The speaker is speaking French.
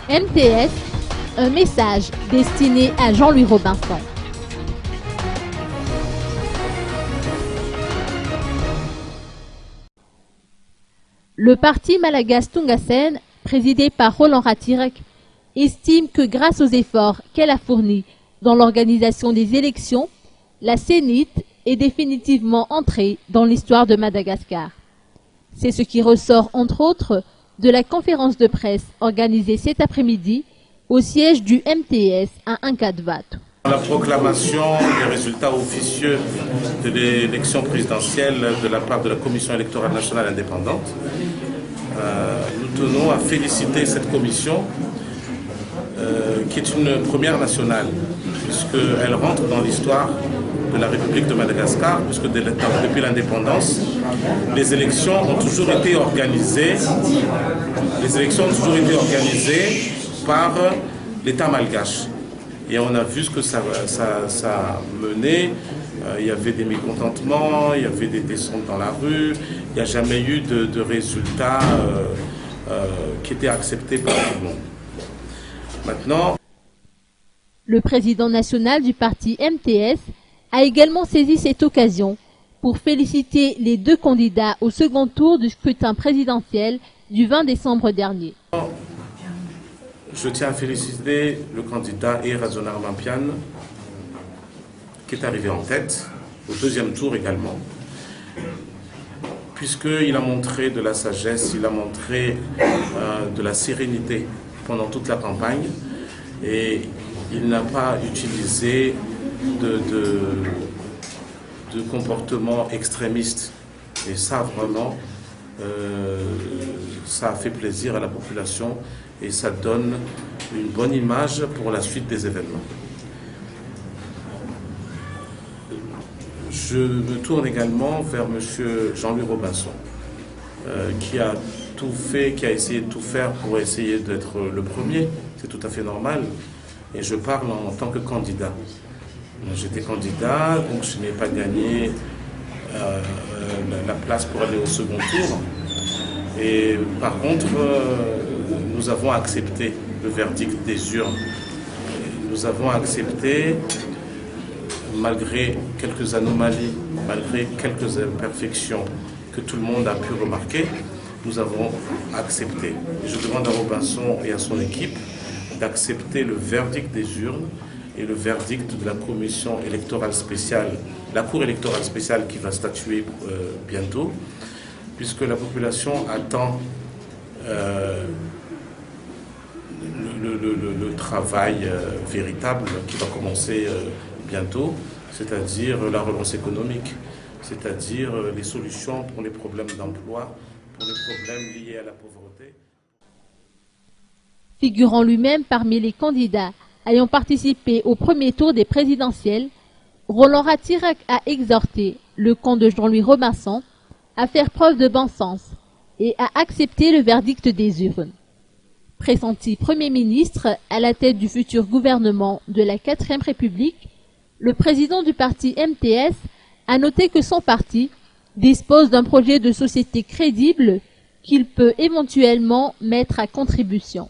MTS, un message destiné à Jean-Louis Robinson. Le parti Malagasy Tungasen, présidé par Roland Ratirek, estime que grâce aux efforts qu'elle a fournis dans l'organisation des élections, la CENIT est définitivement entrée dans l'histoire de Madagascar. C'est ce qui ressort entre autres de la conférence de presse organisée cet après-midi au siège du MTS à Nkadvat. La proclamation des résultats officieux de l'élection présidentielle de la part de la Commission électorale nationale indépendante. Nous tenons à féliciter cette commission qui est une première nationale, puisqu'elle rentre dans l'histoire de la République de Madagascar, puisque depuis l'indépendance, les élections ont toujours été organisées par l'État malgache. Et on a vu ce que ça a mené. Il y avait des mécontentements, il y avait des descentes dans la rue. Il n'y a jamais eu de résultats qui étaient acceptés par tout le monde. Maintenant, le président national du parti MTS a également saisi cette occasion pour féliciter les deux candidats au second tour du scrutin présidentiel du 20 décembre dernier. Je tiens à féliciter le candidat Erazonar Mampian, qui est arrivé en tête, au deuxième tour également, puisqu'il a montré de la sagesse, il a montré de la sérénité pendant toute la campagne, et il n'a pas utilisé de comportements extrémistes. Et ça, vraiment, ça a fait plaisir à la population et ça donne une bonne image pour la suite des événements. Je me tourne également vers M. Jean-Louis Robinson, qui a tout fait, qui a essayé de tout faire pour essayer d'être le premier. C'est tout à fait normal. Et je parle en tant que candidat. J'étais candidat, donc je n'ai pas gagné la place pour aller au second tour. Et par contre, nous avons accepté le verdict des urnes. Nous avons accepté, malgré quelques anomalies, malgré quelques imperfections que tout le monde a pu remarquer, nous avons accepté. Et je demande à Robinson et à son équipe d'accepter le verdict des urnes et le verdict de la commission électorale spéciale, la Cour électorale spéciale qui va statuer bientôt, puisque la population attend le travail véritable qui va commencer bientôt, c'est-à-dire la relance économique, c'est-à-dire les solutions pour les problèmes d'emploi, pour les problèmes liés à la pauvreté. Figurant lui-même parmi les candidats ayant participé au premier tour des présidentielles, Roland Ratirek a exhorté le camp de Jean-Louis Robinson à faire preuve de bon sens et à accepter le verdict des urnes. Pressenti Premier ministre à la tête du futur gouvernement de la 4e République, le président du parti MTS a noté que son parti dispose d'un projet de société crédible qu'il peut éventuellement mettre à contribution.